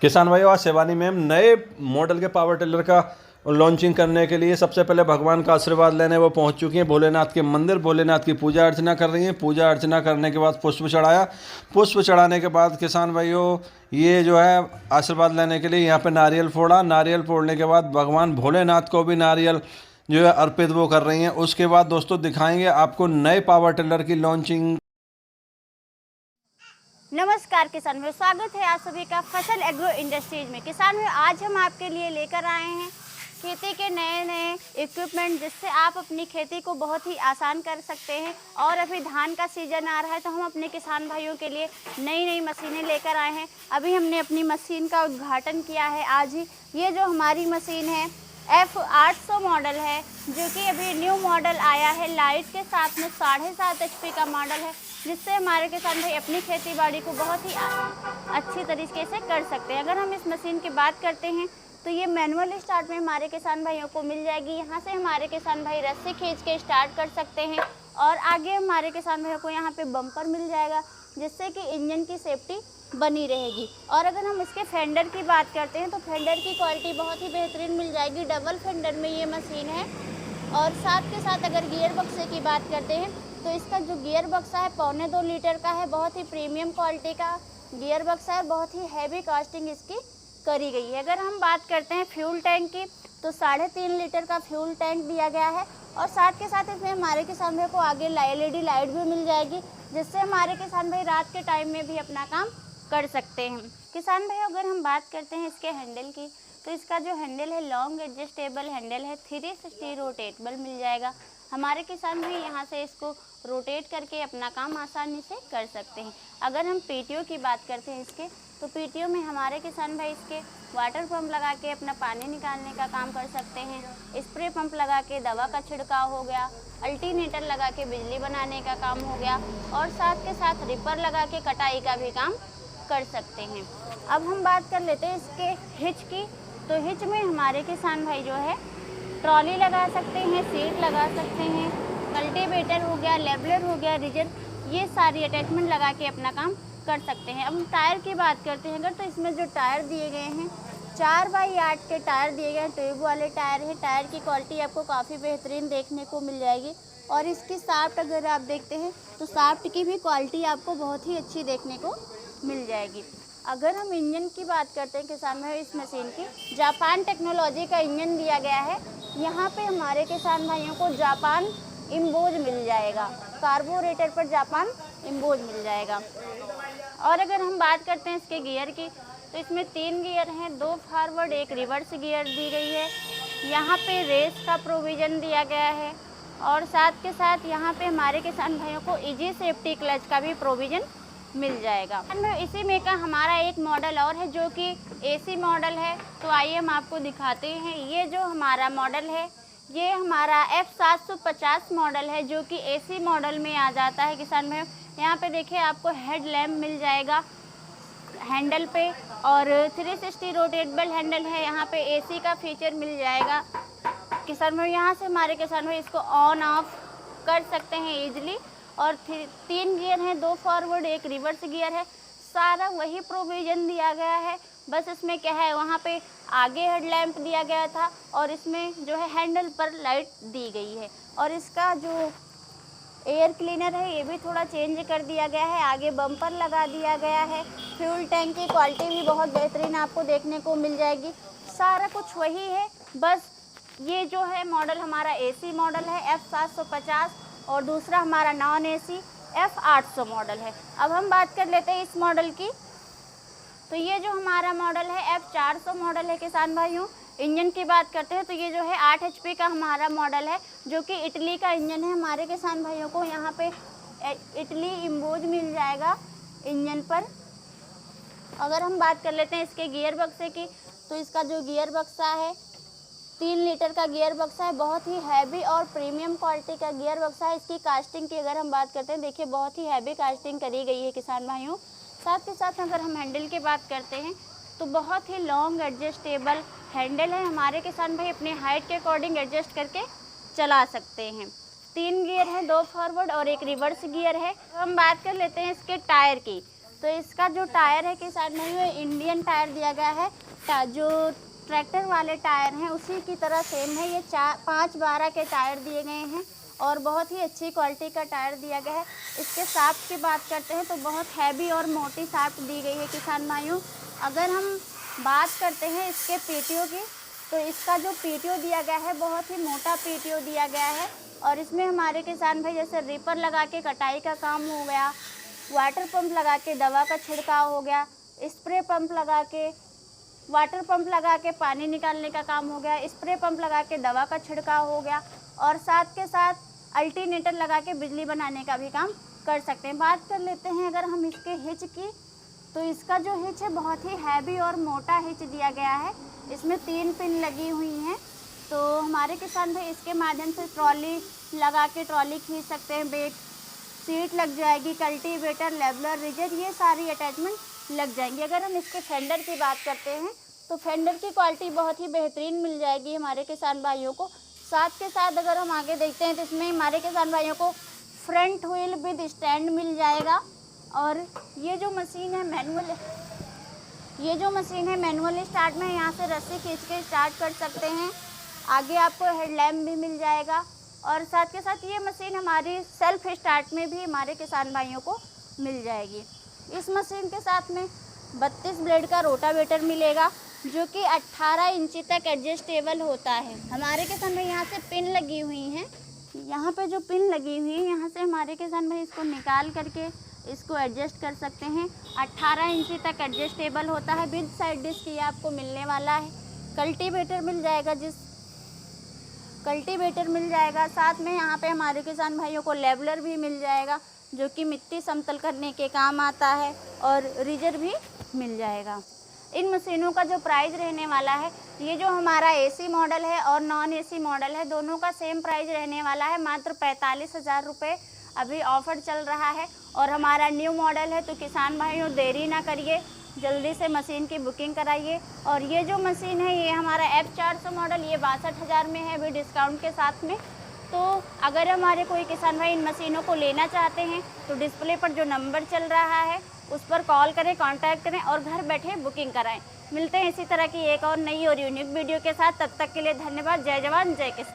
किसान भाइयों, आज शिवानी मैम नए मॉडल के पावर टिलर का लॉन्चिंग करने के लिए सबसे पहले भगवान का आशीर्वाद लेने वो पहुंच चुकी हैं भोलेनाथ के मंदिर। भोलेनाथ की पूजा अर्चना कर रही हैं। पूजा अर्चना करने के बाद पुष्प चढ़ाया। पुष्प चढ़ाने के बाद किसान भाइयों ये जो है आशीर्वाद लेने के लिए यहाँ पे नारियल फोड़ा। नारियल फोड़ने के बाद भगवान भोलेनाथ को भी नारियल जो है अर्पित वो कर रही हैं। उसके बाद दोस्तों दिखाएंगे आपको नए पावर टिलर की लॉन्चिंग। नमस्कार किसान भाइयों, स्वागत है आप सभी का फसल एग्रो इंडस्ट्रीज में। किसान भाइयों, आज हम आपके लिए लेकर आए हैं खेती के नए नए इक्विपमेंट, जिससे आप अपनी खेती को बहुत ही आसान कर सकते हैं। और अभी धान का सीजन आ रहा है, तो हम अपने किसान भाइयों के लिए नई नई मशीनें लेकर आए हैं। अभी हमने अपनी मशीन का उद्घाटन किया है आज ही। ये जो हमारी मशीन है F800 मॉडल है, जो कि अभी न्यू मॉडल आया है। लाइट के साथ में 7.5 HP का मॉडल है, जिससे हमारे किसान भाई अपनी खेती बाड़ी को बहुत ही अच्छी तरीके से कर सकते हैं। अगर हम इस मशीन की बात करते हैं तो ये मैनुअल स्टार्ट में हमारे किसान भाइयों को मिल जाएगी। यहाँ से हमारे किसान भाई रस्सी खींच के स्टार्ट कर सकते हैं। और आगे हमारे किसान भाइयों को यहाँ पे बम्पर मिल जाएगा, जिससे कि इंजन की सेफ्टी बनी रहेगी। और अगर हम इसके फेंडर की बात करते हैं तो फेंडर की क्वालिटी बहुत ही बेहतरीन मिल जाएगी। डबल फेंडर में ये मशीन है। और साथ के साथ अगर गियर बक्से की बात करते हैं तो इसका जो गियर बक्सा है 1.25 लीटर का है। बहुत ही प्रीमियम क्वालिटी का गियर बक्सा है। बहुत ही हैवी कास्टिंग इसकी करी गई है। अगर हम बात करते हैं फ्यूल टैंक की तो 3.5 लीटर का फ्यूल टैंक दिया गया है। और साथ के साथ इसमें हमारे किसान भाई को आगे LED लाइट भी मिल जाएगी, जिससे हमारे किसान भाई रात के टाइम में भी अपना काम कर सकते हैं। किसान भाई अगर हम बात करते हैं इसके हैंडल की तो इसका जो हैंडल है लॉन्ग एडजस्टेबल हैंडल है। 360 रोटेटेबल मिल जाएगा। हमारे किसान भी यहाँ से इसको रोटेट करके अपना काम आसानी से कर सकते हैं। अगर हम PTO की बात करते हैं इसके तो PTO में हमारे किसान भाई इसके वाटर पंप लगा के अपना पानी निकालने का काम कर सकते हैं। स्प्रे पंप लगा के दवा का छिड़काव हो गया। अल्टरनेटर लगा के बिजली बनाने का काम हो गया। और साथ के साथ रिपर लगा के कटाई का भी काम कर सकते हैं। अब हम बात कर लेते हैं इसके हिच की। तो हिच में हमारे किसान भाई जो है ट्रॉली लगा सकते हैं, सीट लगा सकते हैं, कल्टीवेटर हो गया, लेबलर हो गया, रिजर, ये सारी अटैचमेंट लगा के अपना काम कर सकते हैं। अब हम टायर की बात करते हैं अगर तो इसमें जो टायर दिए गए हैं 4x8 के टायर दिए गए हैं। ट्यूब वाले टायर है। टायर की क्वालिटी आपको काफ़ी बेहतरीन देखने को मिल जाएगी। और इसकी शाफ्ट अगर आप देखते हैं तो शाफ्ट की भी क्वालिटी आपको बहुत ही अच्छी देखने को मिल जाएगी। अगर हम इंजन की बात करते हैं किसान भाई, इस मशीन की जापान टेक्नोलॉजी का इंजन दिया गया है। यहाँ पे हमारे किसान भाइयों को जापान इम्बोज मिल जाएगा। कार्बोरेटर पर जापान इम्बोज मिल जाएगा। और अगर हम बात करते हैं इसके गियर की तो इसमें 3 गियर हैं, 2 फॉरवर्ड 1 रिवर्स गियर दी गई है। यहाँ पे रेस का प्रोविज़न दिया गया है। और साथ के साथ यहाँ पे हमारे किसान भाइयों को इजी सेफ्टी क्लच का भी प्रोविज़न मिल जाएगा। इसी में का हमारा एक मॉडल और है जो कि AC मॉडल है। तो आइए हम आपको दिखाते हैं। ये जो हमारा मॉडल है ये हमारा F750 मॉडल है, जो कि AC मॉडल में आ जाता है। किसान भाई यहाँ पे देखिए आपको हेड लैम्प मिल जाएगा हैंडल पे। और 360 रोटेटेबल हैंडल है। यहाँ पे AC का फीचर मिल जाएगा। किसान भाई यहाँ से हमारे किसान भाई इसको ऑन ऑफ कर सकते हैं ईजिली। और 3 गियर हैं, 2 फॉरवर्ड 1 रिवर्स गियर है। सारा वही प्रोविज़न दिया गया है। बस इसमें क्या है, वहाँ पे आगे हेडलैम्प दिया गया था और इसमें जो है हैंडल पर लाइट दी गई है। और इसका जो एयर क्लीनर है ये भी थोड़ा चेंज कर दिया गया है। आगे बम्पर लगा दिया गया है। फ्यूल टैंक की क्वालिटी भी बहुत बेहतरीन आपको देखने को मिल जाएगी। सारा कुछ वही है, बस ये जो है मॉडल हमारा AC मॉडल है F750 और दूसरा हमारा नॉन AC F800 मॉडल है। अब हम बात कर लेते हैं इस मॉडल की। तो ये जो हमारा मॉडल है F400 मॉडल है किसान भाइयों। इंजन की बात करते हैं तो ये जो है 8 HP का हमारा मॉडल है, जो कि इटली का इंजन है। हमारे किसान भाइयों को यहाँ पे इटली इम्बोज मिल जाएगा इंजन पर। अगर हम बात कर लेते हैं इसके गियर बक्से की तो इसका जो गियर बक्सा है 3 लीटर का गियर बक्सा है। बहुत ही हैवी और प्रीमियम क्वालिटी का गियर बक्सा है। इसकी कास्टिंग की अगर हम बात करते हैं, देखिए बहुत ही हैवी कास्टिंग करी गई है किसान भाइयों। साथ के साथ अगर हम हैंडल की बात करते हैं तो बहुत ही लॉन्ग एडजस्टेबल हैंडल है। हमारे किसान भाई अपने हाइट के अकॉर्डिंग एडजस्ट करके चला सकते हैं। 3 गियर हैं, 2 फॉरवर्ड और 1 रिवर्स गियर है। हम बात कर लेते हैं इसके टायर की। तो इसका जो टायर है किसान भाइयों, इंडियन टायर दिया गया है। जो ट्रैक्टर वाले टायर हैं उसी की तरह सेम है। ये 5-12 के टायर दिए गए हैं और बहुत ही अच्छी क्वालिटी का टायर दिया गया है। इसके शाफ्ट की बात करते हैं तो बहुत हैवी और मोटी शाफ्ट दी गई है किसान भाइयों। अगर हम बात करते हैं इसके पीटीओ की, तो इसका जो पीटीओ दिया गया है बहुत ही मोटा पीटीओ दिया गया है। और इसमें हमारे किसान भाई जैसे रीपर लगा के कटाई का काम हो गया, वाटर पंप लगा के दवा का छिड़काव हो गया, स्प्रे पंप लगा के वाटर पंप लगा के पानी निकालने का काम हो गया, स्प्रे पंप लगा के दवा का छिड़काव हो गया, और साथ के साथ अल्टरनेटर लगा के बिजली बनाने का भी काम कर सकते हैं। बात कर लेते हैं अगर हम इसके हिच की, तो इसका जो हिच है बहुत ही हैवी और मोटा हिच दिया गया है। इसमें 3 पिन लगी हुई हैं, तो हमारे किसान भाई इसके माध्यम से ट्रॉली लगा के ट्रॉली खींच सकते हैं। बेट सीट लग जाएगी, कल्टीवेटर, लेवलर, रिजर, ये सारी अटैचमेंट लग जाएंगी। अगर हम इसके फेंडर की बात करते हैं तो फेंडर की क्वालिटी बहुत ही बेहतरीन मिल जाएगी हमारे किसान भाइयों को। साथ के साथ अगर हम आगे देखते हैं तो इसमें हमारे किसान भाइयों को फ्रंट व्हील विद स्टैंड मिल जाएगा। और ये जो मशीन है मैनुअल स्टार्ट में, यहाँ से रस्सी खींच के स्टार्ट कर सकते हैं। आगे आपको हेडलैम्प भी मिल जाएगा और साथ के साथ ये मशीन हमारी सेल्फ स्टार्ट में भी हमारे किसान भाइयों को मिल जाएगी। इस मशीन के साथ में 32 ब्लेड का रोटावेटर मिलेगा जो कि 18 इंची तक एडजस्टेबल होता है। हमारे किसान भाई यहाँ से पिन लगी हुई हैं, यहाँ पे जो पिन लगी हुई है यहाँ से हमारे किसान भाई इसको निकाल करके इसको एडजस्ट कर सकते हैं। 18 इंची तक एडजस्टेबल होता है। विद साइड डिस्क ये आपको मिलने वाला है। कल्टीवेटर मिल जाएगा, साथ में यहाँ पे हमारे किसान भाइयों को लेवलर भी मिल जाएगा जो कि मिट्टी समतल करने के काम आता है, और रिजर भी मिल जाएगा। इन मशीनों का जो प्राइस रहने वाला है, ये जो हमारा एसी मॉडल है और नॉन एसी मॉडल है, दोनों का सेम प्राइस रहने वाला है, मात्र 45,000 रुपये अभी ऑफर चल रहा है। और हमारा न्यू मॉडल है, तो किसान भाइयों देरी ना करिए, जल्दी से मशीन की बुकिंग कराइए। और ये जो मशीन है ये हमारा F400 मॉडल, ये 62,000 में है अभी डिस्काउंट के साथ में। तो अगर हमारे कोई किसान भाई इन मशीनों को लेना चाहते हैं तो डिस्प्ले पर जो नंबर चल रहा है उस पर कॉल करें, कांटेक्ट करें और घर बैठे बुकिंग कराएं। मिलते हैं इसी तरह की एक और नई और यूनिक वीडियो के साथ। तब तक के लिए धन्यवाद। जय जवान जय किसान।